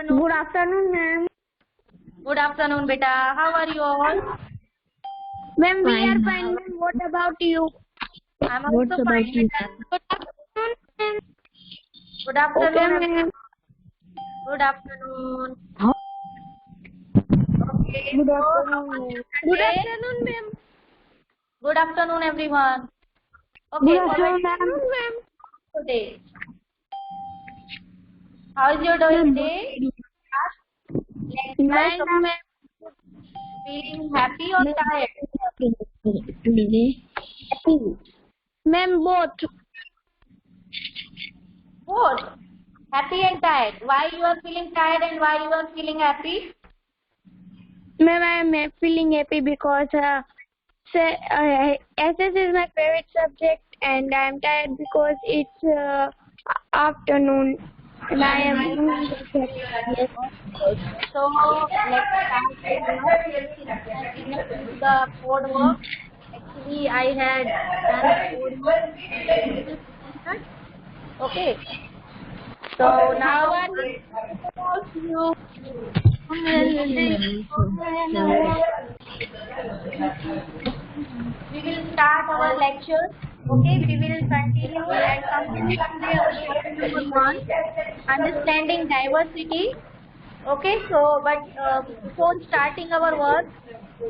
afternoon. Good afternoon, ma'am. Good afternoon, beta. How are you all? Ma'am, we are fine, ma'am. What about you? I'm also fine, beta. Good afternoon, ma'am. Good afternoon. Okay, everyone. ma'am. Good afternoon. Okay. Good So, afternoon, ma'am. Good today? afternoon, ma'am. Good afternoon, everyone. Okay. Good So afternoon, let's ma'am. today. How is your day today? Nice, ma'am. Feeling happy or tired? Ma'am, both. Both. Happy and tired. Why you are feeling tired and why you are feeling happy? Ma'am, I am feeling happy because SS is my favorite subject, and I am tired because it's afternoon, and I am. Yes. So let's start with the code work. Actually, I had done code work. Okay. So now You. we will start our lecture. Okay, we will continue and complete today our topic number 1, understanding diversity. Okay, so but before starting our work,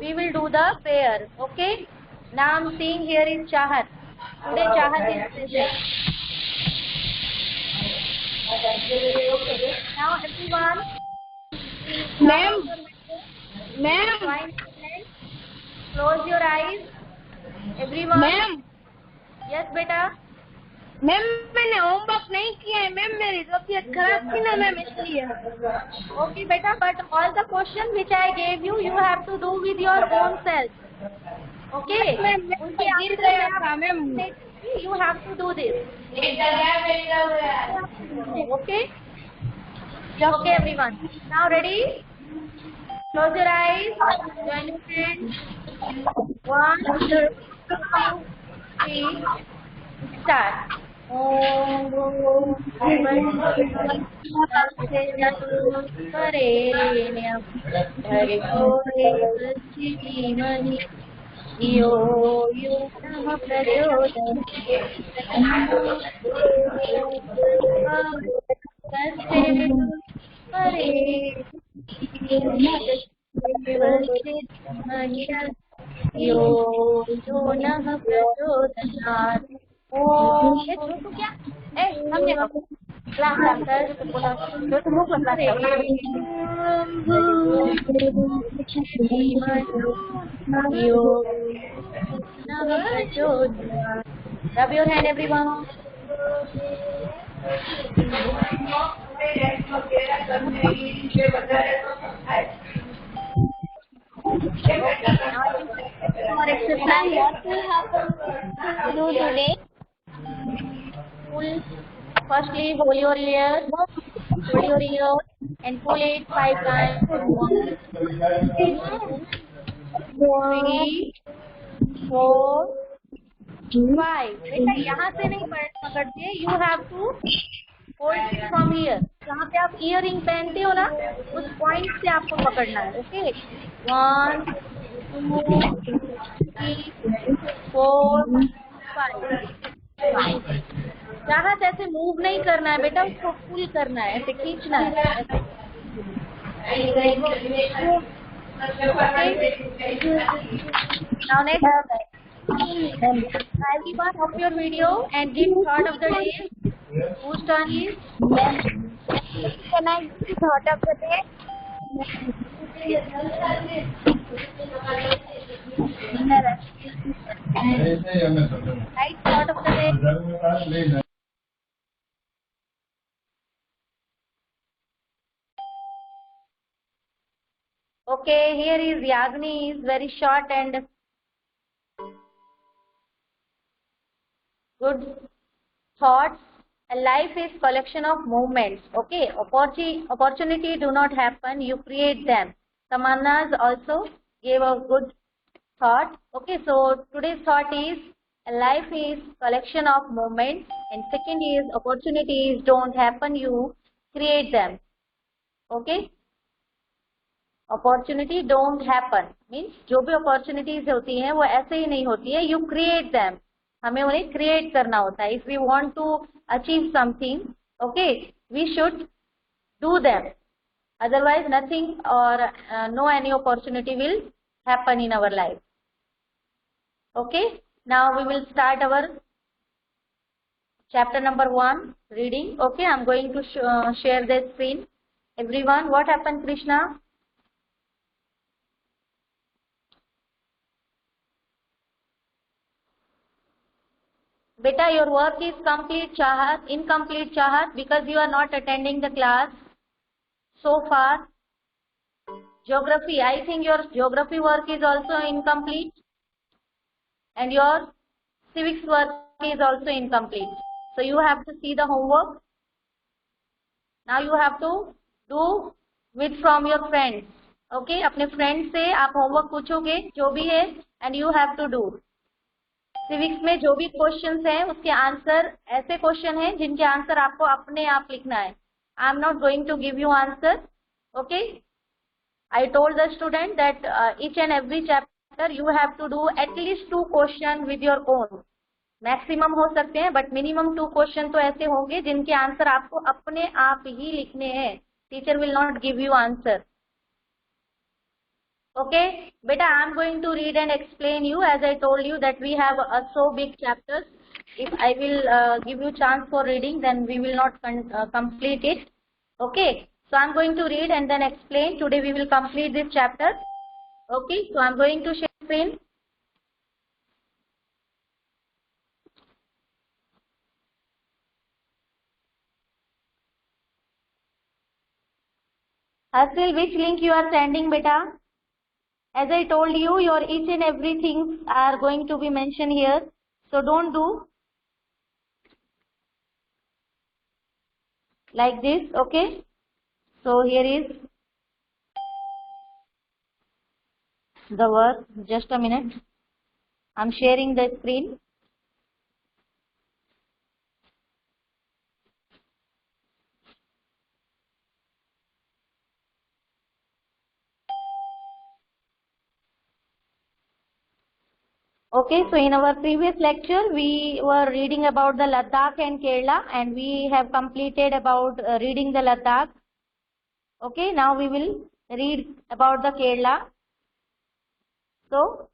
we will do the prayer. Okay, now I'm seeing here is Chahat. Today Chahat is present. Now everyone, Ma'am. Ma'am. join silent. Close your eyes. Everyone. Ma'am Yes, beta. Ma'am मैंने homework नहीं किया है ma'am, मेरी तबीयत खराब थी ना ma'am, इसलिए. Okay, beta. But all the questions which I gave you, you have to do with your own self. Okay. Ma'am उनके गिर answer गया में आप था ma'am. you have to do this. Okay. Okay, everyone. Now ready? Close your eyes. Join your hands. 1, 2, 3. Start. Om Varenyam Bhargo Dhimani Yo Yo Namah Prachodayam यो यो नः प्रचोदयात् ओम ये छोटू क्या हमने क्लास डाक्टर बोला छोटू मुंह पर क्लास यो नः प्रचोदयात्. Rub your hand, everyone. More exercise. What will happen to do today? Pull. Firstly, hold your ear. Hold your ear and pull it 5 times. 1, 2, 3, 4, 5. बेटा यहाँ से नहीं पकड़ते. You have to hold it from here. जहाँ पे आप earring पहनते हो ना, उस पॉइंट से आपको पकड़ना है. ओके. 1, 2, 3, 4, 5. जहाँ से ऐसे मूव नहीं करना है बेटा, उसको पुल करना है, ऐसे खींचना है. Now next, everyone off your video and give thought of the day. Whose turn is? Can I give thought of the day? Right, thought of the day. Okay, here is Yagni, is very short and good thoughts. A life is collection of moments. Okay, opportunity do not happen, you create them. Tamanna's also gave a good thought. Okay, so today's thought is a life is collection of moments, and second is opportunities don't happen, you create them. Okay, opportunity don't happen means जो भी opportunities होती हैं वो ऐसे ही नहीं होती है, you create them, हमें उन्हें क्रिएट करना होता है. If we want to achieve something, okay, we should do them, otherwise nothing or no any opportunity will happen in our life. Okay, now we will start our chapter number 1 reading. Okay, I'm going to share the screen. Everyone, what happened, Krishna? Beta, your work is complete, Chahat, incomplete, Chahat, because you are not attending the class so far. Geography, I think your geography work is also incomplete and your civics work is also incomplete. So you have to see the homework. Now you have to do with from your friends. Okay, अपने friends से आप homework पूछोगे जो भी है and you have to do. Civics में जो भी questions हैं उसके answer ऐसे question हैं जिनके answer आपको अपने आप लिखना है. I am not going to give you answer. Okay, I told the student that each and every chapter you have to do at least 2 questions with your own. Maximum हो सकते हैं बट मिनिमम 2 क्वेश्चन तो ऐसे होंगे जिनके answer आपको अपने आप ही लिखने हैं. Teacher will not give you answer. Okay बेटा, I am going to read and explain you as I told you that we have so big chapters. if I will give you chance for reading, then we will not complete it. Okay, so I'm going to read and then explain. Today we will complete this chapter. Okay, so I'm going to share screen. Harshil, which link you are sending, beta? As I told you, your each and everything are going to be mentioned here. So don't do like this, okay? So here is the work. Just a minute. I'm sharing the screen. Okay, so in our previous lecture, we were reading about the Ladakh and Kerala, and we have completed about reading the Ladakh. Okay, now we will read about the Kerala. So,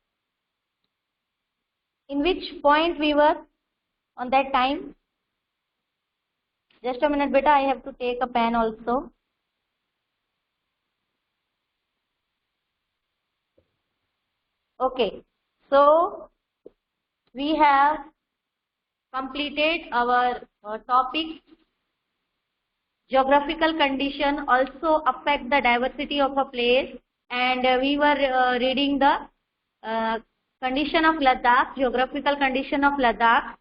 in which point we were on that time? Just a minute, beta, I have to take a pen also. Okay, so we have completed our topic. Geographical condition also affect the diversity of a place, and we were reading the condition of Ladakh, geographical condition of Ladakh,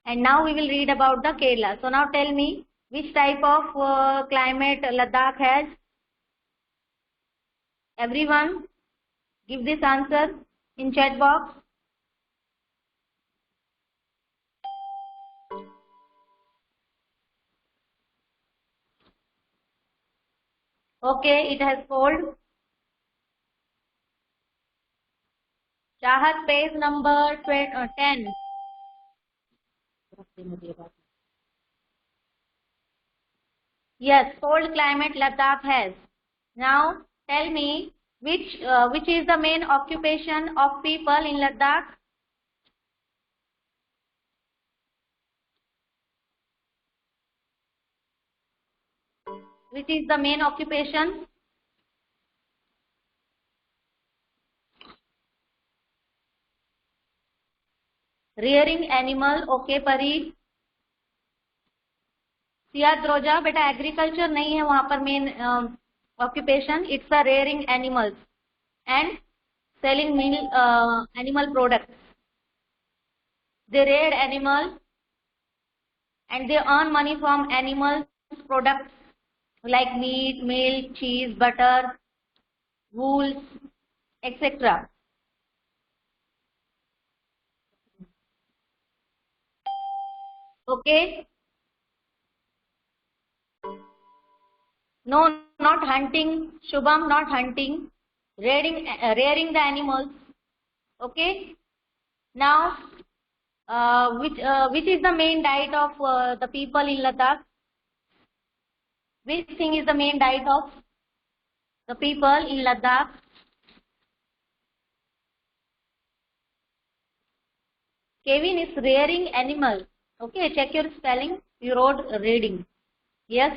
and now we will read about the Kerala. So now tell me, which type of climate Ladakh has? Everyone give this answer in chat box. Okay, it has cold. Chahat, page number 10. Yes, cold climate Ladakh has. Now tell me, which is the main occupation of people in Ladakh? Which is the main occupation? Rearing animal. Okay, Pari. Siya Droja, beta agriculture नहीं है वहाँ पर main occupation. It's a rearing animals and selling animal products. They rear animals and they earn money from animal products like meat, milk, cheese, butter, wool, etc. Okay. No, not hunting. Shubham, not hunting. Rearing the animals. Okay. Now, which is the main diet of the people in Ladakh? Which thing is the main diet of the people in Ladakh? Kevin is rearing animals. Okay, check your spelling. You wrote reading. Yes.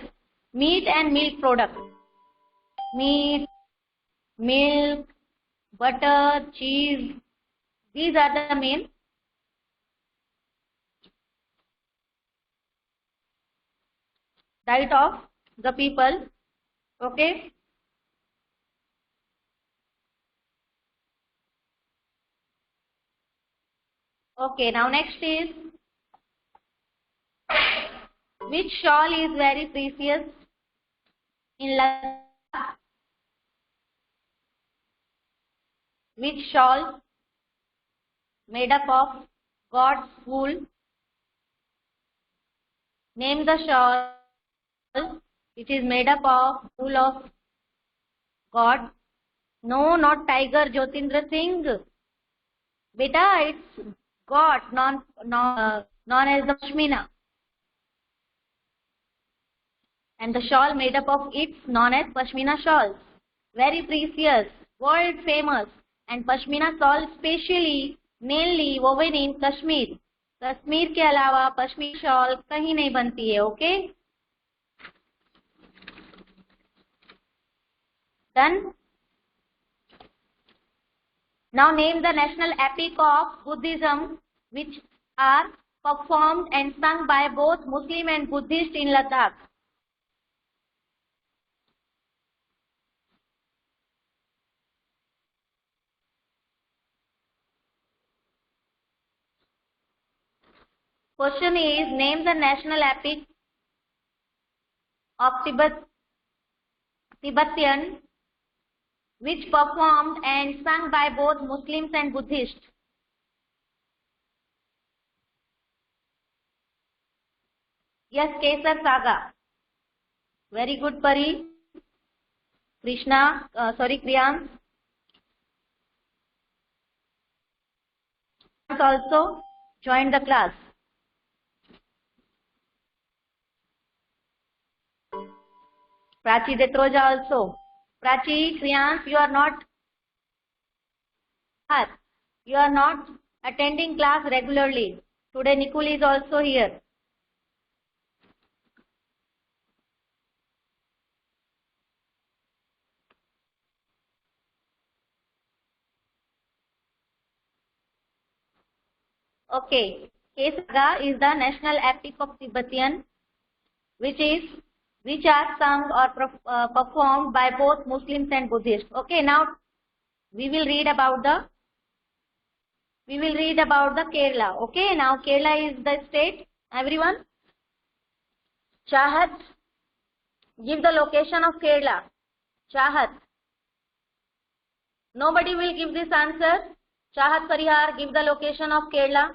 Meat and milk products. Meat, milk, butter, cheese. These are the main diet of the people. Okay. Okay, now next is, which shawl is very precious in Ladakh? Which shawl made up of God's wool? Name the shawl which is made up of wool of God. No, not tiger, Jyotindra Singh. Beta, it's God, known as the Pashmina. And the shawl made up of it's known as Pashmina shawls. Very precious, world famous. And Pashmina shawl specially, mainly woven in Kashmir. Kashmir के अलावा pashmina shawl कहीं नहीं बनती है. Okay, done. Now name the national epic of Buddhism which are performed and sung by both Muslim and Buddhist in Ladakh. Question is, name the national epic of Tibetan which performed and sung by both Muslims and Buddhists. Yes, Kesar Saga. Very good, Pari. Kriyan. Also joined the class. Prachi Detroja also. Prachi, Kriyan, you are not attending class regularly. Today Nikul is also here. Okay, Kesaga is the national epic of Tibetan, which are sung or performed by both Muslims and Buddhists. Okay, now we will read about the Kerala. Okay, now Kerala is the state. Everyone, Chahat, give the location of Kerala. Chahat. Nobody will give this answer. Chahat Parihar, give the location of Kerala.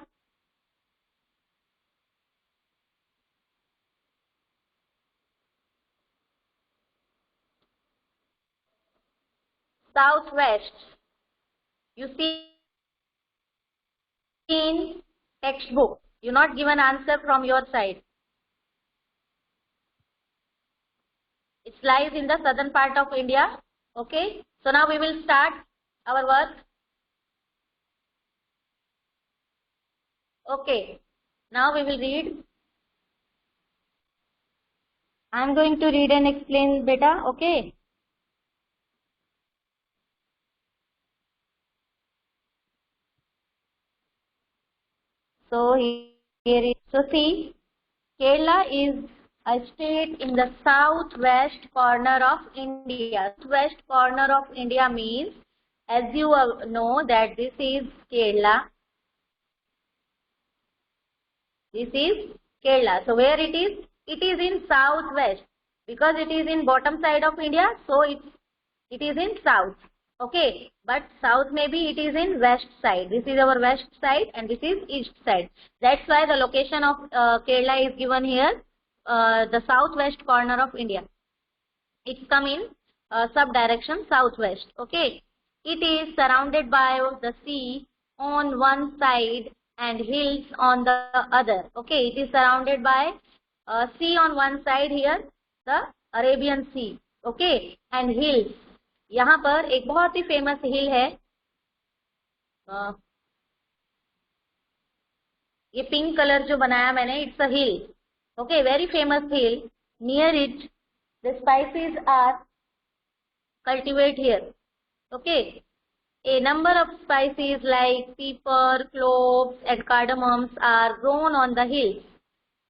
Southwest. You see in textbook. You not give an answer from your side. It lies in the southern part of India. Okay. So now we will start our work. Okay. Now we will read. I am going to read and explain, beta. Okay. So here is, so see, Kerala is a state in the southwest corner of India. Southwest corner of India means, as you know, that this is Kerala. This is Kerala. So where it is? It is in southwest. Because it is in bottom side of India, so it is in south. Okay, but south maybe it is in west side. This is our west side and this is east side. That's why the location of Kerala is given here, the southwest corner of India. It's come in sub direction southwest. Okay, it is surrounded by the sea on one side and hills on the other. Okay, it is surrounded by sea on one side here, the Arabian Sea. Okay, and hills. यहाँ पर एक बहुत ही famous hill है, ये pink colour जो बनाया मैंने, it's a hill. Okay, very famous hill. Near it the spices are cultivate here. Okay, a number of spices like pepper, cloves and cardamoms are grown on the hills.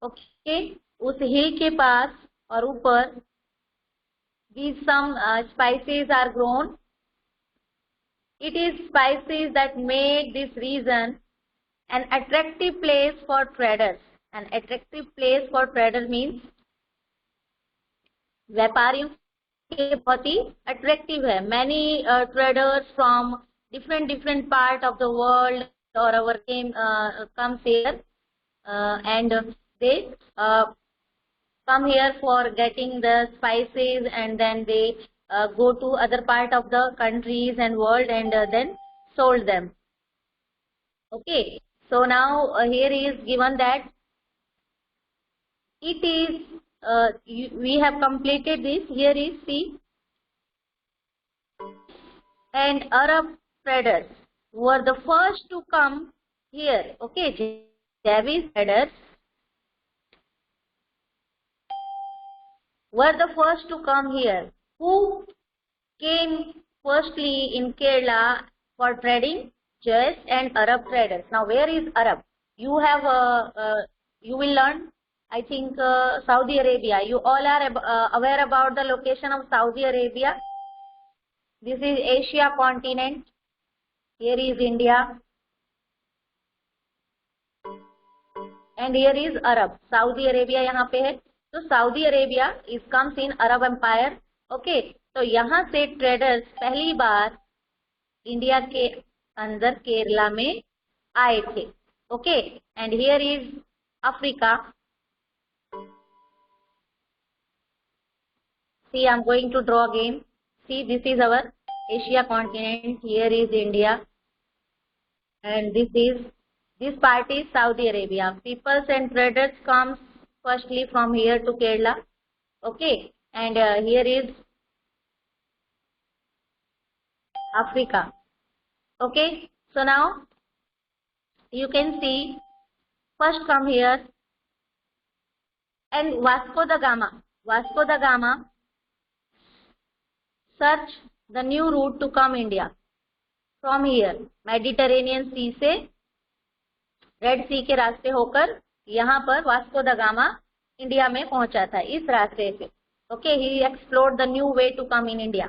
Okay, उस हिल के पास और ऊपर these some spices are grown. It is spices that make this region an attractive place for traders. An attractive place for traders means व्यापारियों के बहुत ही attractive है. Many traders from different part of the world or our game comes here and they come here for getting the spices, and then they go to other part of the countries and world and then sold them. Okay, so now here is given that it is we have completed this. Here is see, and Arab traders were the first to come here. Okay, Javis traders were the first to come here. Who came firstly in Kerala for trading? Jewish and Arab traders. Now, where is Arab? You have you will learn, I think, Saudi Arabia. You all are aware about the location of Saudi Arabia. This is Asia continent. Here is India. And here is Arab. Saudi Arabia यहाँ पे है. तो Saudi Arabia is comes in Arab Empire. Okay. तो यहाँ से traders पहली बार India के अंदर केरला में आए थे. Okay. And here is Africa. See, I am going to draw again. See, this is our Asia continent. Here is India. And this part is Saudi Arabia. Peoples and traders comes firstly from here to Kerala. Okay. And here is Africa. Okay. So now you can see first come here, and Vasco da Gama search the new route to come India from here. Mediterranean Sea से red सी के रास्ते होकर यहाँ पर Vasco the gamma India में पहुंचा था, इस रास्ते से. Okay, he explored the new way to come in India.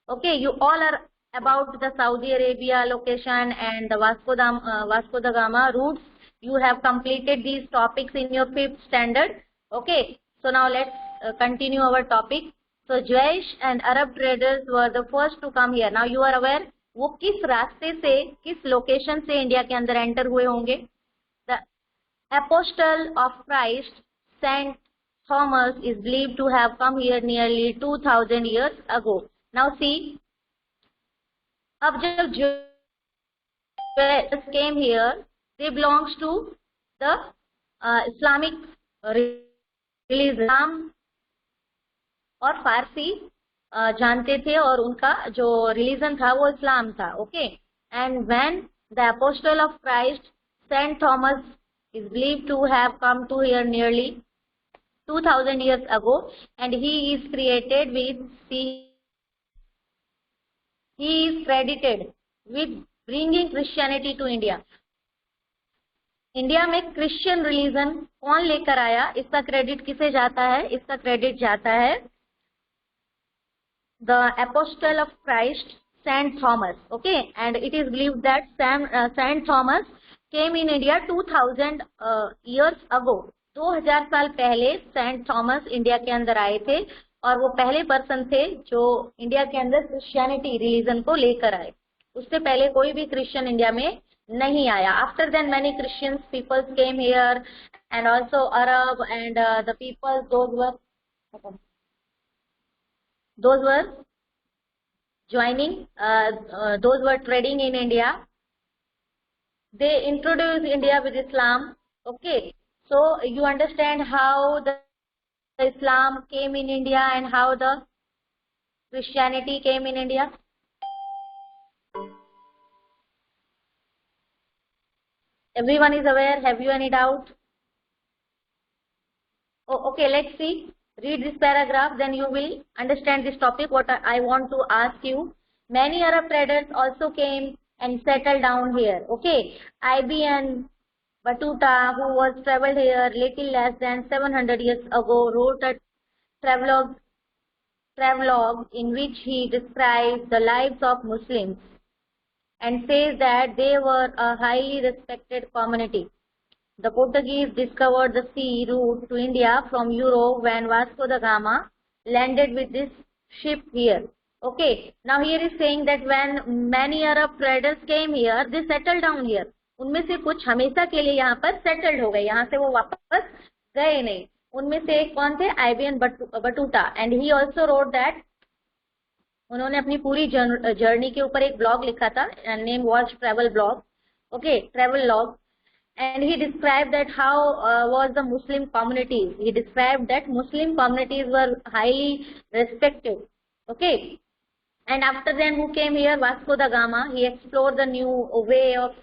Okay, you all are about the Saudi Arabia location and the Vasco da Gama routes. You have completed these topics in your 5th standard. Okay, so now let's continue our topic. So Jewish and Arab traders were the first to come here. Now you are aware वो किस रास्ते से, किस location से India के अंदर enter हुए होंगे. The Apostle of Christ, Saint Thomas, is believed to have come here nearly 2000 years ago. Now see, अब जब Jews came here, they belongs to the Islamic religion और फारसी जानते थे और उनका जो रिलीजन था वो इस्लाम था. Okay, and when the apostle of Christ saint Thomas is believed to have come to here nearly 2000 years ago, and he is credited with bringing Christianity to India. India में क्रिश्चियन रिलीजन कौन लेकर आया, इसका credit किसे जाता है? इसका credit जाता है the Apostle of Christ, Saint Thomas. Okay, and it is believed that Saint Thomas came in India 2000 years ago. 2000 साल पहले सेंट थॉमस इंडिया के अंदर आए थे और वो पहले पर्सन थे जो इंडिया के अंदर क्रिश्चियनिटी रिलीजन को लेकर आए. उससे पहले कोई भी क्रिश्चियन इंडिया में नहीं आया. After then many Christians peoples came here and also Arab and the peoples those were those were joining, those were trading in India. They introduced India with Islam. Okay, so you understand how the Islam came in India and how the Christianity came in India. Everyone is aware? Have you any doubt? Oh, okay, let's see. Read this paragraph, then you will understand this topic. What I want to ask you. Many Arab traders also came and settled down here. Okay, Ibn Battuta, who was traveled here little less than 700 years ago, wrote a travelogue in which he describes the lives of Muslims and says that they were a highly respected community. The Portuguese discovered the sea route to India from Europe when Vasco da Gama landed with this ship here. Okay, now here is saying that when many Arab traders came here, they settled down here. उनमें से कुछ हमेशा के लिए यहाँ पर settled हो गए, यहाँ से वो वापस गए नहीं. उनमें से एक कौन थे? Ibn Battuta. And he also wrote that, उन्होंने अपनी पूरी जर्नी के ऊपर एक ब्लॉग लिखा था, name was travel blog. Okay, travel log. And he described that how was the Muslim communities. He described that Muslim communities were highly respected. Okay. And after then, who came here? Vasco da Gama. He explored the new way of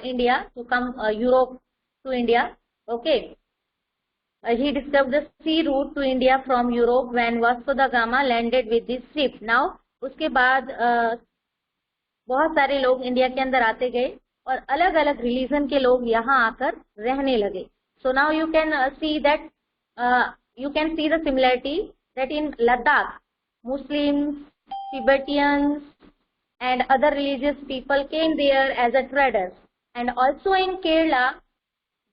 India to come Europe to India. Okay. He discovered the sea route to India from Europe when Vasco da Gama landed with this ship. Now, उसके बाद बहुत सारे लोग India के अंदर आते गए और अलग अलग रिलीजन के लोग यहाँ आकर रहने लगे. So now you can see that, you can see the similarity that in Ladakh, Muslims, Tibetans and other religious people came there as a traders, and also in Kerala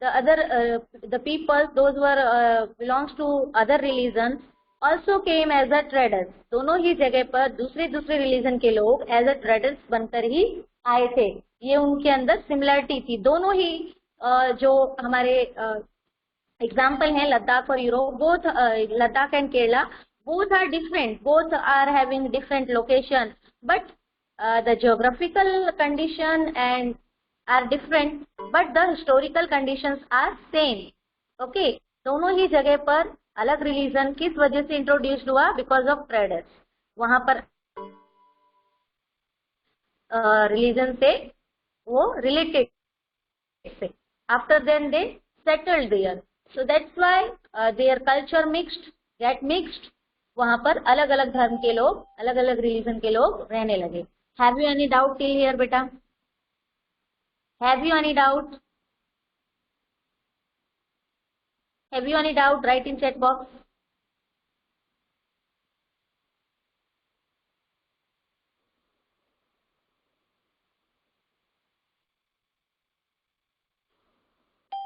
the people, those were belongs to other religions, also came as a traders. दोनों ही जगह पर दूसरे religion के लोग as a traders बनकर ही आए थे. ये उनके अंदर सिमिलरिटी थी. दोनों ही जो हमारे एग्जाम्पल हैं लद्दाख और Europe, both Ladakh and Kerala, both are different, both are having different location, but the geographical condition and are different, but the historical conditions are same. Okay, दोनों ही जगह पर अलग रिलीजन किस वजह से इंट्रोड्यूस्ड हुआ? Because of traders. वहां पर रिलीजन से वो रिलेटेड से. After then they settled there, so that's why their culture mixed, get mixed. वहां पर अलग अलग धर्म के लोग, अलग अलग रिलीजन के लोग रहने लगे. Have you any doubt till here बेटा? Have you any doubt? Have you any doubt? Write in chat box.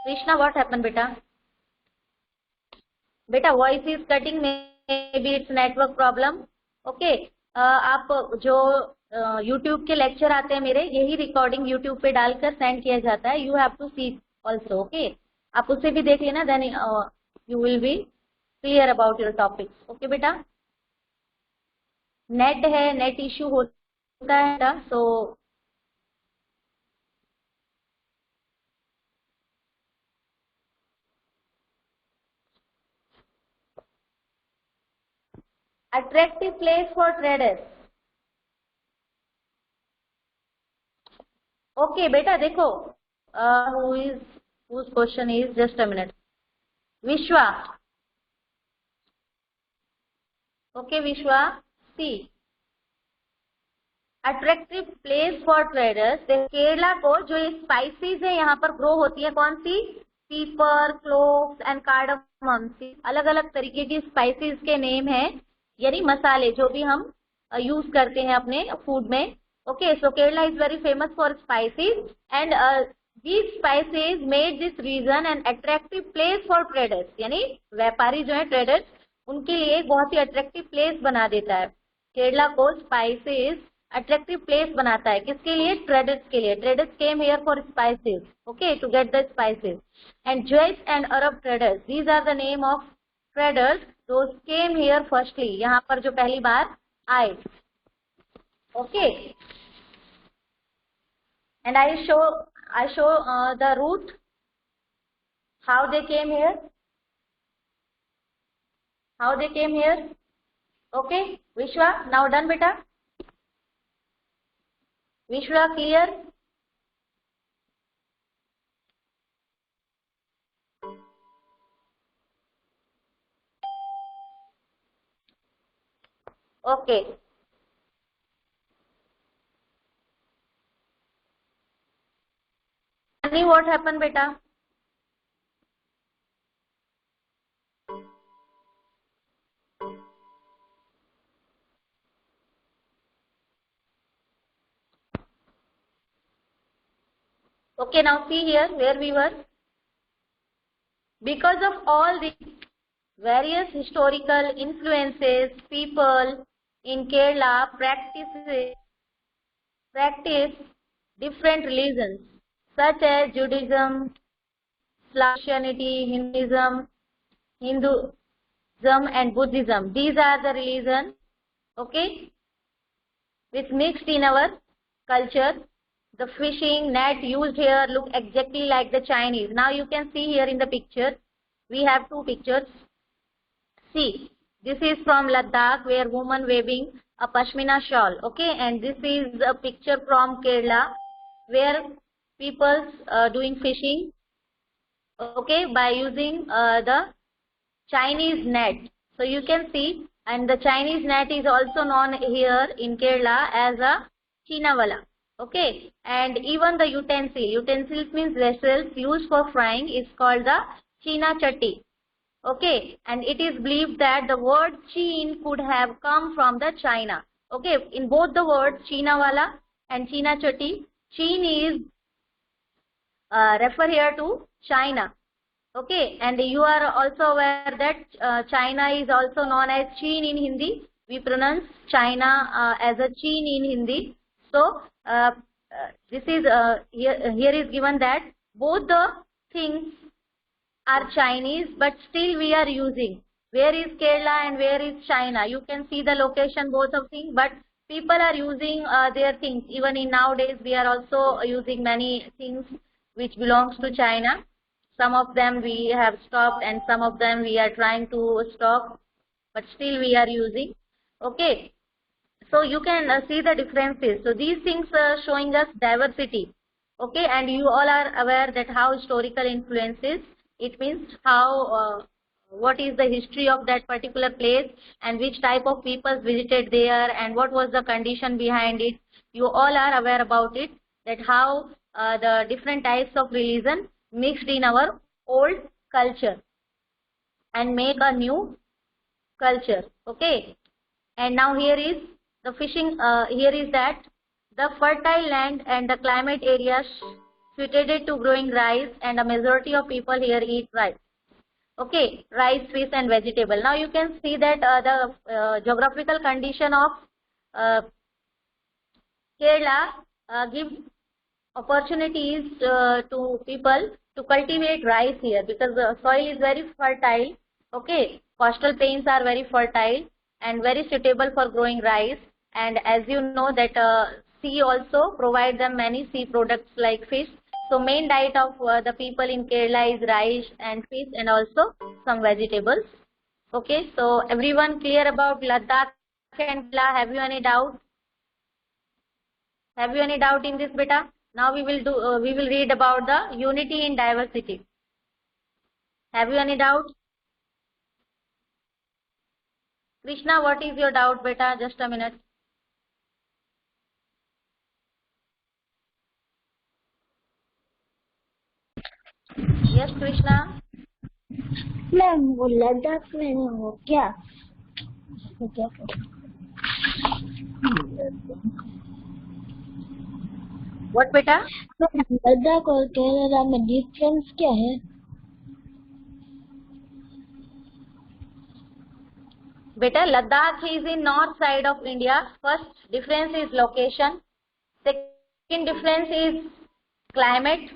Krishna, what happened beta? Beta, voice is cutting, maybe it's network problem. Okay, आप जो YouTube के lecture आते हैं मेरे, यही recording YouTube पे डालकर सेंड किया जाता है. You have to see also. Okay, आप उसे भी देख लेना, then you will be clear about your topics. Okay बेटा, नेट है, नेट इश्यू होता है, सो attractive place for traders. Okay बेटा देखो, whose question is, just a minute. Vishwa. Okay Vishwa, see, attractive place for traders. Kerala को जो ये spices है यहाँ पर ग्रो होती है, कौन सी? पीपर, क्लोव्स एंड कार्डमम. अलग अलग तरीके की स्पाइसेस के नेम है, यानी मसाले जो भी हम यूज करते हैं अपने फूड में. Okay, so Kerala is very famous for spices and these spices made this region an attractive place for traders. यानी व्यापारी जो है ट्रेडर्स, उनके लिए एक बहुत ही अट्रैक्टिव प्लेस बना देता है. केरला को स्पाइसेस अट्रैक्टिव प्लेस बनाता है. किसके लिए? ट्रेडर्स के लिए. Traders came here for spices, okay, to get the spices. And Jewish and Arab traders, these are the name of traders those came here firstly, यहाँ पर जो पहली बार आए. Okay, and I show the route, how they came here. Okay, Vishwa, now done beta? Vishwa, clear? Okay. Sunny, what happened beta? Okay, now see here where we were. Because of all these various historical influences, people in Kerala practice different religions such as Judaism, Christianity, Hinduism, and Buddhism. These are the religions, okay, which mixed in our culture. The fishing net used here look exactly like the Chinese. Now you can see here in the picture, we have two pictures. See, this is from Ladakh where woman waving a Pashmina shawl, okay, and this is a picture from Kerala where people doing fishing, okay, by using the Chinese net. So you can see, and the Chinese net is also known here in Kerala as a Chinavala. Okay, and even the utensils means vessels used for frying is called the China Chatti. Okay, and it is believed that the word Chin could have come from the China. Okay, in both the words Chinavala and China Chatti, Chin is refer here to China. Okay, and you are also aware that China is also known as Chin in Hindi. We pronounce China as a Chin in Hindi. So this is here is given that both the things are Chinese, but still we are using. Where is Kerala and where is China? You can see the location both of things, but people are using their things. Even in nowadays, we are also using many things which belongs to China. Some of them we have stopped, and some of them we are trying to stop, but still we are using. Okay. So you can see the differences. So these things are showing us diversity. Okay, and you all are aware that how historical influences, it means how what is the history of that particular place and which type of people visited there and what was the condition behind it. You all are aware about it, that how the different types of religion mixed in our old culture and make a new culture. Okay, and now here is the fishing. Here is that the fertile land and the climate areas suited to growing rice, and a majority of people here eat rice. Okay, rice, fish and vegetable. Now you can see that the geographical condition of Kerala gives opportunities to people to cultivate rice here, because the soil is very fertile. Okay, coastal plains are very fertile and very suitable for growing rice. And as you know that sea also provide them many sea products like fish. So main diet of the people in Kerala is rice and fish and also some vegetables. Okay, so everyone clear about Ladakh and Kerala? Have you any doubt? Have you any doubt in this beta? Now we will read about the unity in diversity. Have you any doubt? Krishna, what is your doubt beta? Just a minute. Yes, Krishna. Ma'am वो लद्दाख में हो क्या? What beta? Ladakh और केरला में difference क्या है? Beta, Ladakh is in north side of India. First difference is location. Second difference is climate.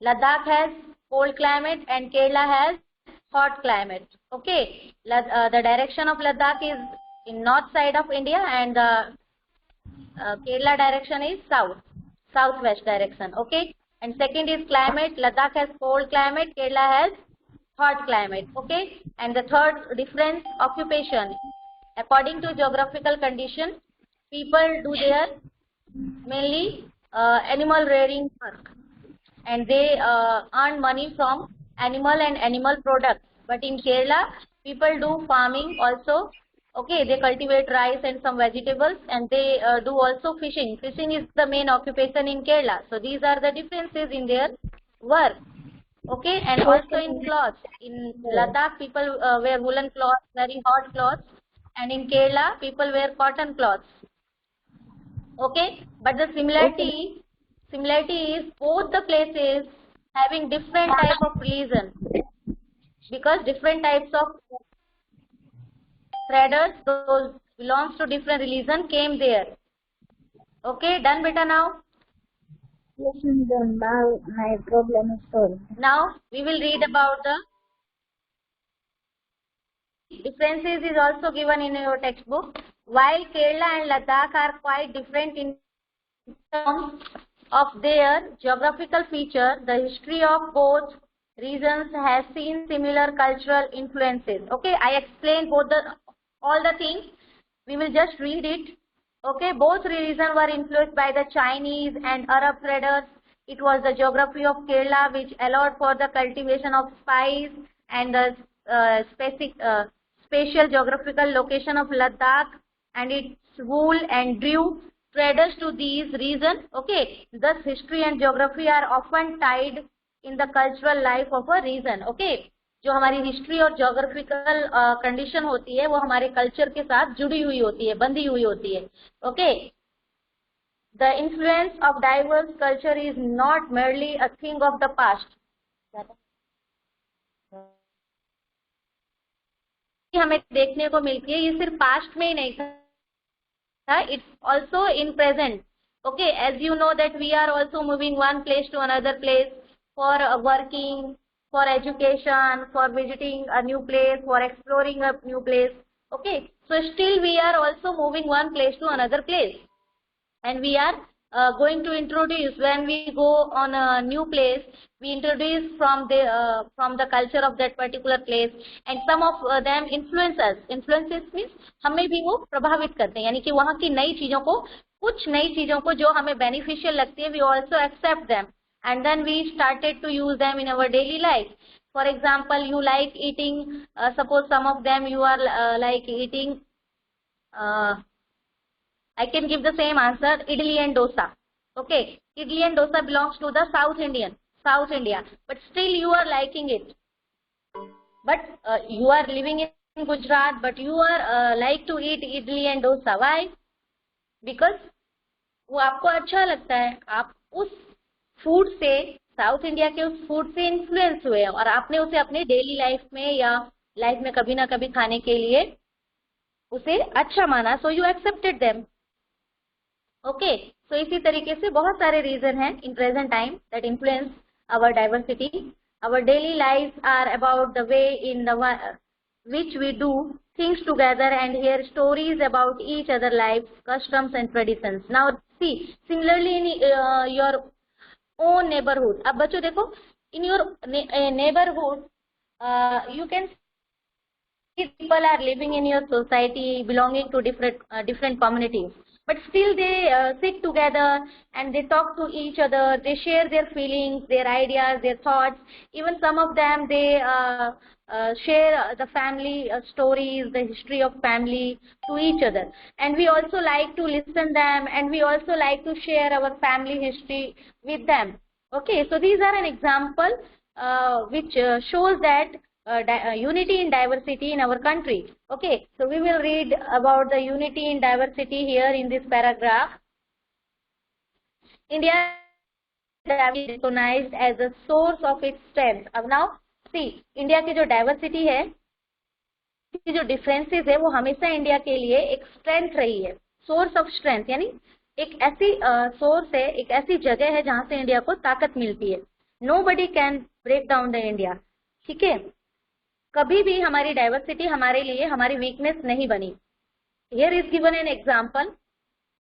Ladakh has cold climate and Kerala has hot climate. Okay, the direction of Ladakh is in north side of India, and the Kerala direction is southwest direction. Okay, and second is climate. Ladakh has cold climate, Kerala has hot climate. Okay, and the third difference, occupation. According to geographical condition, people do their mainly animal rearing work, and they earn money from animal and animal products. But in Kerala, people do farming also. Okay, they cultivate rice and some vegetables, and they do also fishing. Fishing is the main occupation in Kerala. So these are the differences in their work. Okay, and also in clothes. In Ladakh, people wear woolen cloths, very hot clothes, and in Kerala, people wear cotton cloths. Okay, but the similarity is both the places having different type of religion, because different types of traders, those belongs to different religion, came there. Okay, done beta now? Yes, madam. Now my problem is solved. Now we will read about the differences is also given in your textbook. While Kerala and Ladakh are quite different in terms of their geographical feature, the history of both regions has seen similar cultural influences. Okay, I explained all the things. We will just read it. Okay, both regions were influenced by the Chinese and Arab traders. It was the geography of Kerala which allowed for the cultivation of spice, and the spatial geographical location of Ladakh and its wool and drew traders to these regions. Okay, thus history and geography are often tied in the cultural life of a region. Okay, जो हमारी history और geographical condition होती है वो हमारे culture के साथ जुड़ी हुई होती है, बंधी हुई होती है. Okay, the influence of diverse culture is not merely a thing of the past. हमें देखने को मिलती है, ये सिर्फ पास्ट में ही नहीं था, it's also in present. Okay, as you know that we are also moving one place to another place for working, for education, for visiting a new place, for exploring a new place. Okay, so still we are also moving one place to another place, and we are going to introduce, when we go on a new place, we introduce from the culture of that particular place, and some of them influence us. Influences means हमें भी वो प्रभावित करते हैं, यानी कि वहाँ की नई चीजों को, कुछ नई चीजों को जो हमें beneficial लगती है, we also accept them. And then we started to use them in our daily life. For example, you like eating, suppose some of them you are like eating, I can give the same answer, idli and dosa. Okay, idli and dosa belongs to the South India, but still you are liking it. But you are living in Gujarat, but you are like to eat idli and dosa. Why? Because वो आपको अच्छा लगता है, आप उस food से, south India के उस फूड से इन्फ्लुएंस हुए और आपने उसे अपने डेली लाइफ में या लाइफ में कभी ना कभी खाने के लिए उसे अच्छा माना, so you accepted them. Okay, so इसी तरीके से बहुत सारे रीजन हैं in present time that influence our diversity. Our daily life are about the way in the which we do things together and hear stories about each other lives, customs and traditions. Now see, similarly in your own neighborhood. अब बच्चों देखो, in your neighborhood you can see people are living in your society belonging to different communities, but still they sit together and they talk to each other, they share their feelings, their ideas, their thoughts. Even some of them they share the family stories, the history of family to each other, and we also like to listen them, and we also like to share our family history with them. Okay, so these are an example which shows that unity in diversity in our country. Okay, so we will read about the unity in diversity here in this paragraph. India is recognized as a source of its strength. अब now see, India की जो diversity है, की जो differences है, वो हमेशा India के लिए एक स्ट्रेंथ रही है, सोर्स ऑफ स्ट्रेंथ, यानी एक ऐसी सोर्स है, एक ऐसी जगह है जहां से इंडिया को ताकत मिलती है. Nobody can break down the India. ठीक है, कभी भी हमारी डाइवर्सिटी हमारे लिए हमारी वीकनेस नहीं बनी. Here is given an example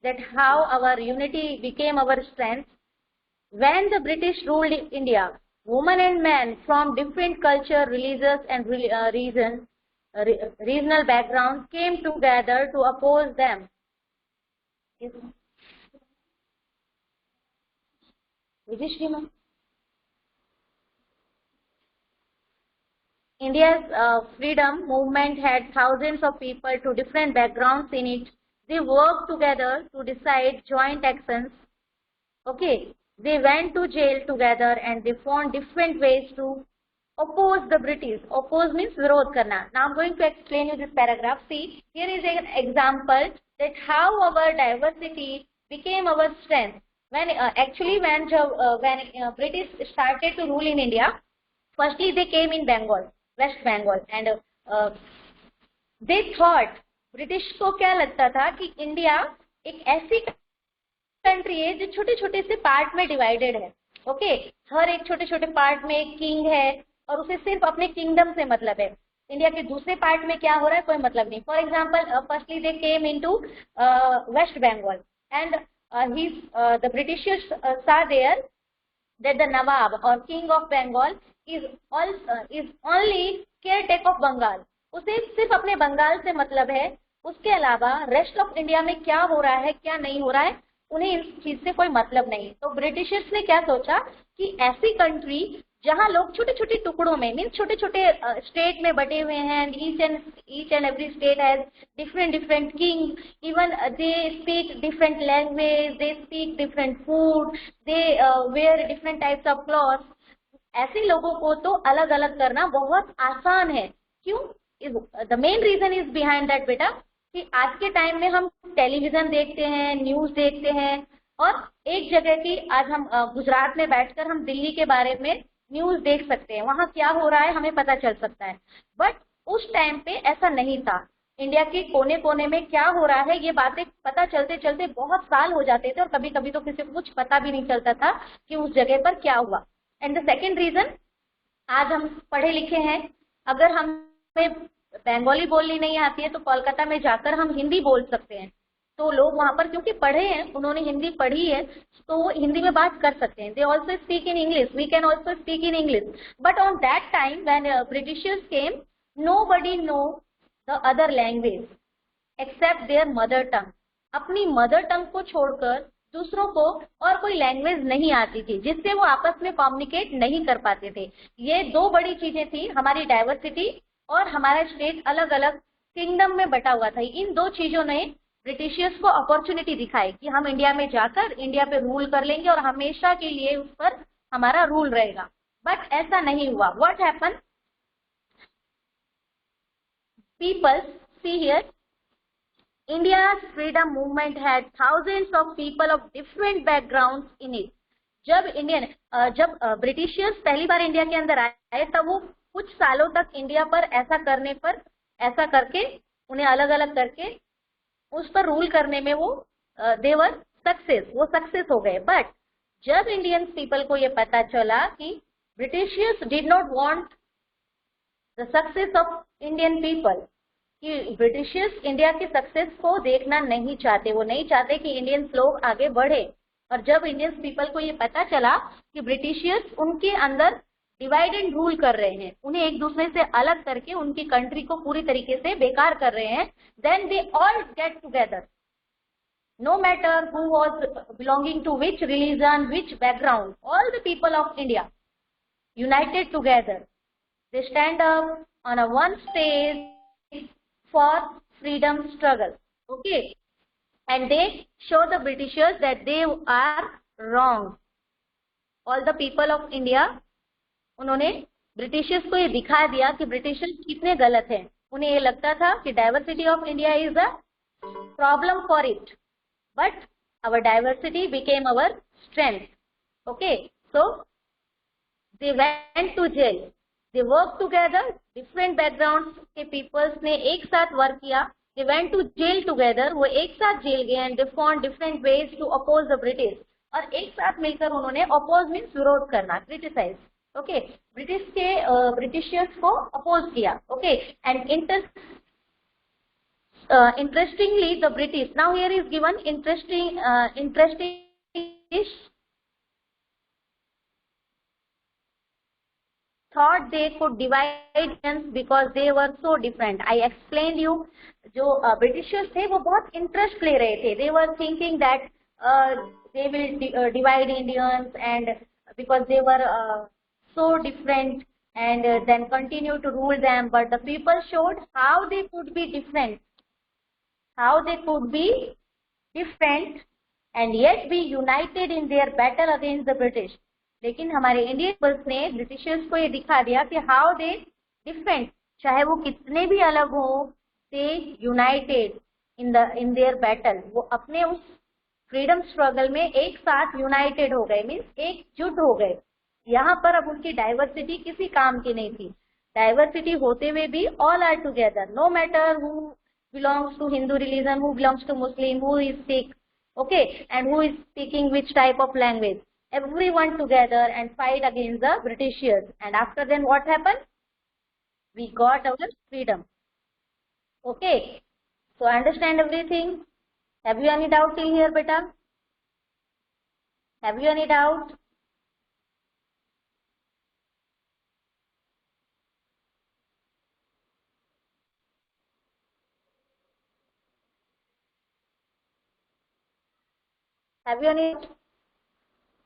that how our unity became our strength. When the British ruled India, women and men from different culture, religious and regional backgrounds came together to oppose them. Vijayashri ma'am. India's freedom movement had thousands of people to different backgrounds in it. They worked together to decide joint actions. Okay, they went to jail together and they found different ways to oppose the British. Oppose means विरोध करना. Now I'm going to explain you this paragraph. See, here is an example that how our diversity became our strength. When British started to rule in India, firstly they came in Bengal. West Bengal, and they thought, British को क्या लगता था कि India एक ऐसी country है जो छोटे छोटे से पार्ट में डिवाइडेड है. ओके, हर एक छोटे छोटे पार्ट में एक किंग है और उसे सिर्फ अपने किंगडम से मतलब है. इंडिया के दूसरे पार्ट में क्या हो रहा है कोई मतलब नहीं. For example, firstly they came into West Bengal and the Britishers saw there that the Nawab or King of Bengal is only caretaker of Bengal. उसे सिर्फ अपने बंगाल से मतलब है, उसके अलावा रेस्ट ऑफ इंडिया में क्या हो रहा है क्या नहीं हो रहा है उन्हें इस चीज से कोई मतलब नहीं. तो ब्रिटिशर्स ने क्या सोचा कि ऐसी कंट्री जहां लोग छोटे छोटे टुकड़ों में मीन्स छोटे छोटे स्टेट में बटे हुए हैं, each and every state has different king, even they speak different language, they speak different food, they wear different types of cloth. ऐसे लोगों को तो अलग अलग करना बहुत आसान है. क्यों? The main reason is behind that बेटा कि आज के टाइम में हम टेलीविजन देखते हैं, न्यूज देखते हैं और एक जगह की आज हम गुजरात में बैठकर हम दिल्ली के बारे में न्यूज देख सकते हैं, वहां क्या हो रहा है हमें पता चल सकता है. बट उस टाइम पे ऐसा नहीं था. इंडिया के कोने कोने में क्या हो रहा है ये बातें पता चलते चलते बहुत साल हो जाते थे और कभी कभी तो किसी को कुछ पता भी नहीं चलता था कि उस जगह पर क्या हुआ. एंड द सेकेंड रीजन, आज हम पढ़े लिखे हैं, अगर हमें बंगाली बोलनी नहीं आती है तो कोलकाता में जाकर हम हिंदी बोल सकते हैं. तो लोग वहां पर क्योंकि पढ़े हैं, उन्होंने हिंदी पढ़ी है तो वो हिंदी में बात कर सकते हैं. They also speak in English, we can also speak in English. But on that time when Britishers came, nobody know the other language except their mother tongue. अपनी मदर टंग को छोड़कर दूसरों को और कोई लैंग्वेज नहीं आती थी जिससे वो आपस में कम्युनिकेट नहीं कर पाते थे. ये दो बड़ी चीजें थी, हमारी डाइवर्सिटी और हमारा स्टेट अलग अलग किंगडम में बटा हुआ था. इन दो चीजों ने ब्रिटिशर्स को अपॉर्चुनिटी दिखाई कि हम इंडिया में जाकर इंडिया पे रूल कर लेंगे और हमेशा के लिए उस पर हमारा रूल रहेगा. बट ऐसा नहीं हुआ. What happen? People see here, India's freedom movement had thousands of people of different backgrounds in it. जब ब्रिटिशर्स पहली बार इंडिया के अंदर आए तब वो कुछ सालों तक इंडिया पर ऐसा करके उन्हें अलग अलग करके उस पर रूल करने में वो देवर सक्सेस हो गए. बट जब इंडियन पीपल को ये पता चला कि Britishers did not want the success of Indian people, कि ब्रिटिशर्स इंडिया की सक्सेस को देखना नहीं चाहते, वो नहीं चाहते कि इंडियंस लोग आगे बढ़े. और जब इंडियन पीपल को ये पता चला कि ब्रिटिशर्स उनके अंदर डिवाइड एंड रूल कर रहे हैं, उन्हें एक दूसरे से अलग करके उनकी कंट्री को पूरी तरीके से बेकार कर रहे हैं, then they all get together, no matter who was belonging to which religion, which background, all the people of India united together, they stand up on a one stage for freedom struggle. Okay, and they show the Britishers that they are wrong. All the people of India, उन्होंने Britishers को ये दिखा दिया कि Britishers कितने गलत हैं. उन्हें ये लगता था कि diversity of India is a problem for it, but our diversity became our strength. Okay, so they went to jail. They worked together, different backgrounds के peoples ने एक साथ वर्क किया. They went to jail together, वो एक साथ jail गए and they found different ways to oppose the British. और एक साथ मिलकर उन्होंने oppose means विरोध करना, criticize. ओके, ब्रिटिशियर्स को अपोज किया. Okay, and interestingly the British, now here is given interesting thought they could divide nations because they were so different. I explained you, जो Britishers थे वो बहुत interest ले रहे थे. They were thinking that they will divide Indians, and because they were so different, and then continue to rule them. But the people showed how they could be different, and yet be united in their battle against the British. लेकिन हमारे Indian peoples ने Britishers को ये दिखा दिया कि how they different, चाहे वो कितने भी अलग हो, दे यूनाइटेड इन देयर बैटल. वो अपने उस फ्रीडम स्ट्रगल में एक साथ यूनाइटेड हो गए, मीन्स एकजुट हो गए. यहाँ पर अब उनकी डाइवर्सिटी किसी काम की नहीं थी. डाइवर्सिटी होते हुए भी all are together, no matter who belongs to Hindu religion, who belongs to Muslim, who is Sikh, okay, and who is speaking which type of language. Everyone together and fight against the Britishers. And after then what happened? We got our freedom. Okay, so understand everything. Have you any doubt till here, beta? Have you any doubt? Have you any?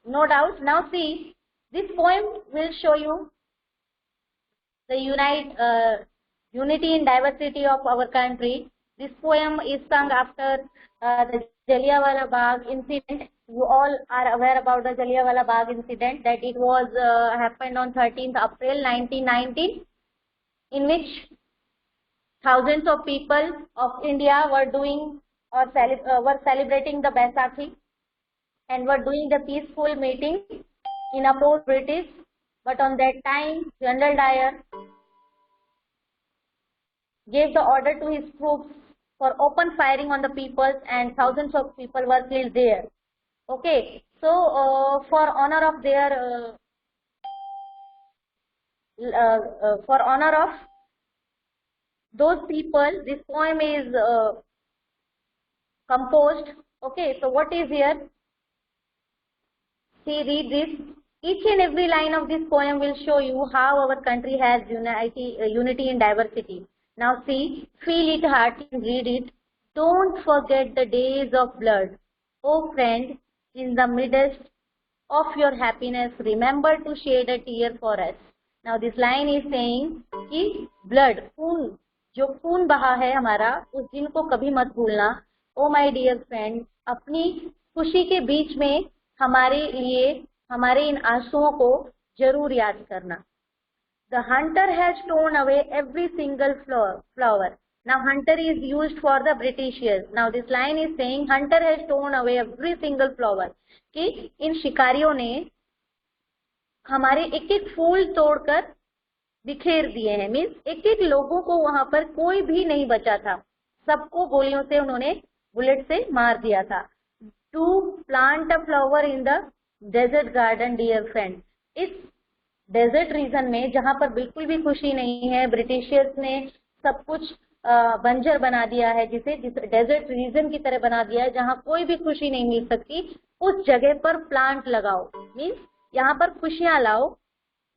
No doubt. Now see, this poem will show you the unity in diversity of our country. This poem is sung after the Jallianwala Bagh incident. You all are aware about the Jallianwala Bagh incident, that it was happened on 13th April 1919, in which thousands of people of India were doing or were celebrating the Baisakhi, and were doing the peaceful meeting in opposed British. But on that time, General Dyer gave the order to his troops for open firing on the people, and thousands of people were killed there. Okay, so for honor of their for honor of those people, this poem is composed. Okay, so what is here? See, read this. Each and every line of this poem will show you how our country has unity in diversity. Now see, feel it, heart, and read it. Don't forget the days of blood. Oh friend, in the midst of your happiness, remember to shed a tear for us. Now this line is saying कि blood, खून, जो खून बहा है हमारा, उस दिन को कभी मत भूलना. Oh my dear friend, अपनी खुशी के बीच में हमारे लिए हमारे इन आंसुओं को जरूर याद करना. The hunter has torn away every single flower. Now hunter is used for the Britishers. Now this line is saying hunter has torn away every single flower. कि इन शिकारियों ने हमारे एक एक फूल तोड़कर बिखेर दिए हैं. मीन्स एक एक लोगों को वहां पर कोई भी नहीं बचा था, सबको गोलियों से उन्होंने बुलेट से मार दिया था. To plant a flower in the desert garden, dear friend. इस डेजर्ट रीजन में जहां पर बिल्कुल भी खुशी नहीं है, ब्रिटिशर्स ने सब कुछ बंजर बना दिया है, जिसे डेजर्ट रीजन की तरह बना दिया है, जहां कोई भी खुशी नहीं मिल सकती, उस जगह पर प्लांट लगाओ. मीन्स यहाँ पर खुशियां लाओ.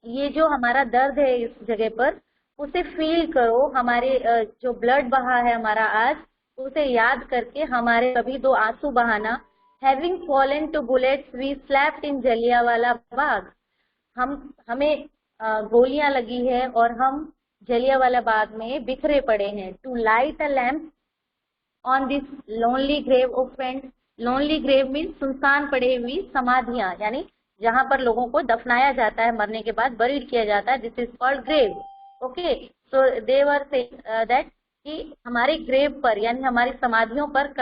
ये जो हमारा दर्द है इस जगह पर, उसे फील करो. हमारे जो ब्लड बहा है हमारा आज, उसे याद करके हमारे कभी दो आंसू बहाना. Having fallen to bullets, we slept in Jallianwala Bagh. हमें गोलियां लगी है और हम जलियांवाला बाग में बिखरे पड़े हैं. To light a lamp on this lonely grave of friends. Lonely grave means सुनसान पड़े हुई समाधियां, यानी जहां पर लोगों को दफनाया जाता है, मरने के बाद बरीड किया जाता है. This is called grave. Okay, so they were saying that कि हमारे ग्रेव पर यानी हमारी समाधियों पर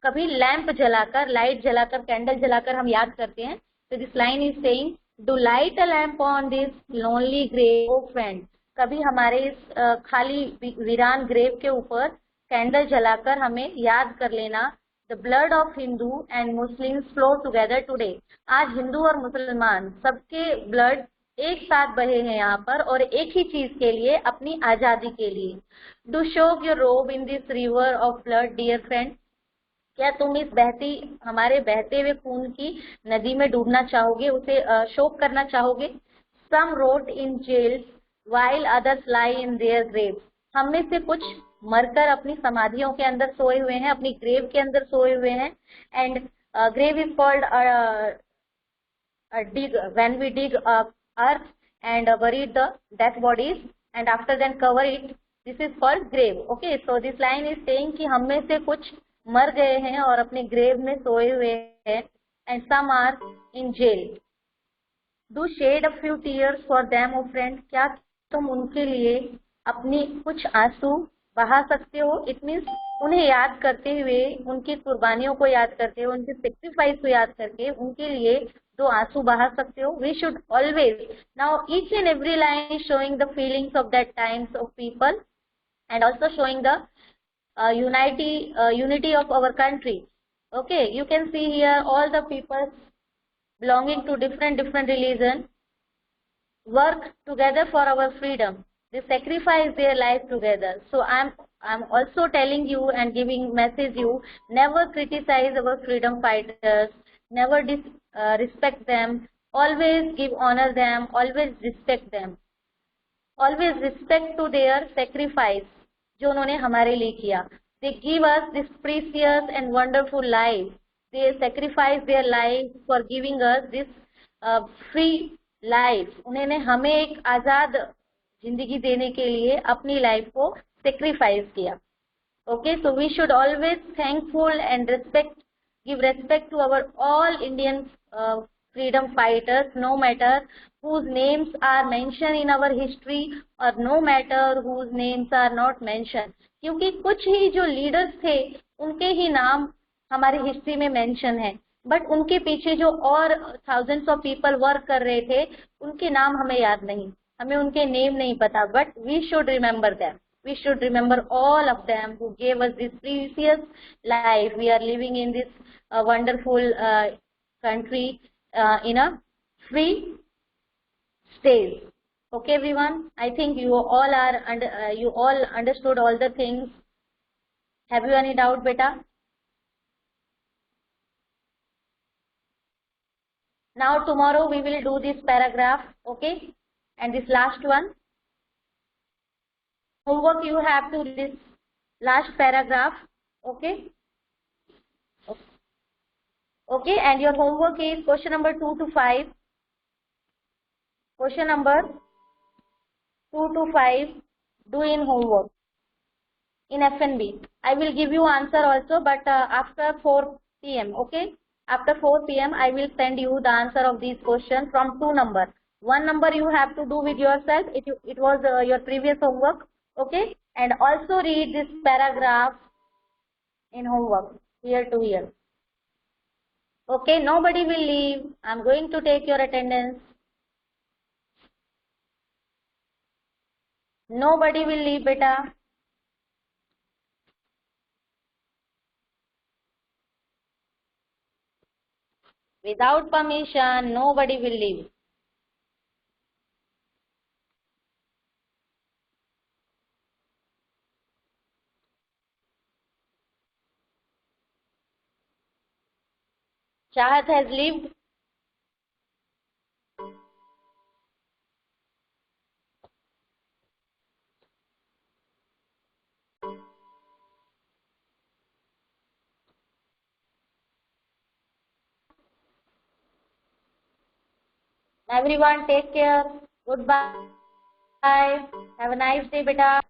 कभी लैंप जलाकर, लाइट जलाकर, कैंडल जलाकर हम याद करते हैं. तो this line is saying do light a lamp on this lonely grave o friend. कभी हमारे इस खाली वीरान ग्रेव के ऊपर कैंडल जलाकर हमें याद कर लेना. The blood of Hindu and Muslims flow together today. आज हिंदू और मुसलमान सबके ब्लड एक साथ बहे हैं यहाँ पर, और एक ही चीज के लिए, अपनी आजादी के लिए। Do soak your robe in this river of blood dear friend. क्या तुम इस हमारे बहते हुए खून की नदी में डूबना चाहोगे, उसे शोक करना चाहोगे। Some rot in jail while others lie in their grave. हम में से कुछ मरकर अपनी समाधियों के अंदर सोए हुए हैं, अपनी ग्रेव के अंदर सोए हुए हैं। And grave is called dig, when we dig earth and bury the dead bodies and after then cover it, this is called grave. Okay, so this line is saying कि हम में से कुछ मर गए हैं और अपने ग्रेव में सोए हुए हैं, and some are in jail. Do shed a few tears for them, oh friend. क्या तुम उनके लिए अपनी कुछ आंसू बहा सकते हो। इट मीन्स उन्हें याद करते हुए, उनकी कुर्बानियों को याद करते हुए, उनके सेक्रीफाइस को याद करके उनके लिए दो आंसू बहा सकते हो। We should always, now each and every line is showing the feelings of that times of people and also showing the unity of our country. Okay, you can see here all the people belonging to different religion work together for our freedom. They sacrifice their life together. So I'm also telling you and giving message you, never criticize our freedom fighters, never respect them, always give honor them, always respect them, always respect to their sacrifice जो उन्होंने हमारे लिए किया। They give us this precious and wonderful life. They sacrifice their life for giving us this free life. उन्होंने हमें एक आजाद जिंदगी देने के लिए अपनी लाइफ को सेक्रीफाइस किया। Okay, so we should always thankful and give respect to our all Indian freedom fighters, no matter whose names are mentioned in our history or no matter whose names are not mentioned. क्योंकि कुछ ही जो leaders थे उनके ही नाम हमारे history में mention है, but उनके पीछे जो और थाउजेंड्स ऑफ पीपल वर्क कर रहे थे उनके नाम हमें याद नहीं, हमें उनके नेम नहीं पता, but we should remember them. We should remember all of them who gave us this precious life. We are living in this wonderful country in a free state. Okay, everyone. I think you all are you all understood all the things. Have you any doubt, beta? Now tomorrow we will do this paragraph. Okay, and this last one. Homework you have to this last paragraph. Okay. Okay, and your homework is question number 2 to 5. Question number 2 to 5 do in homework in FNB. I will give you answer also, but after 4 p.m. Okay, after 4 p.m. I will send you the answer of these questions from 2 number. 1 number you have to do with yourself. It was your previous homework. Okay, and also read this paragraph in homework here to here. Okay, nobody will leave. I'm going to take your attendance. Nobody will leave, beta. Without permission, nobody will leave. Chahat has lived. Everyone take care. Goodbye. Have a nice day, beta.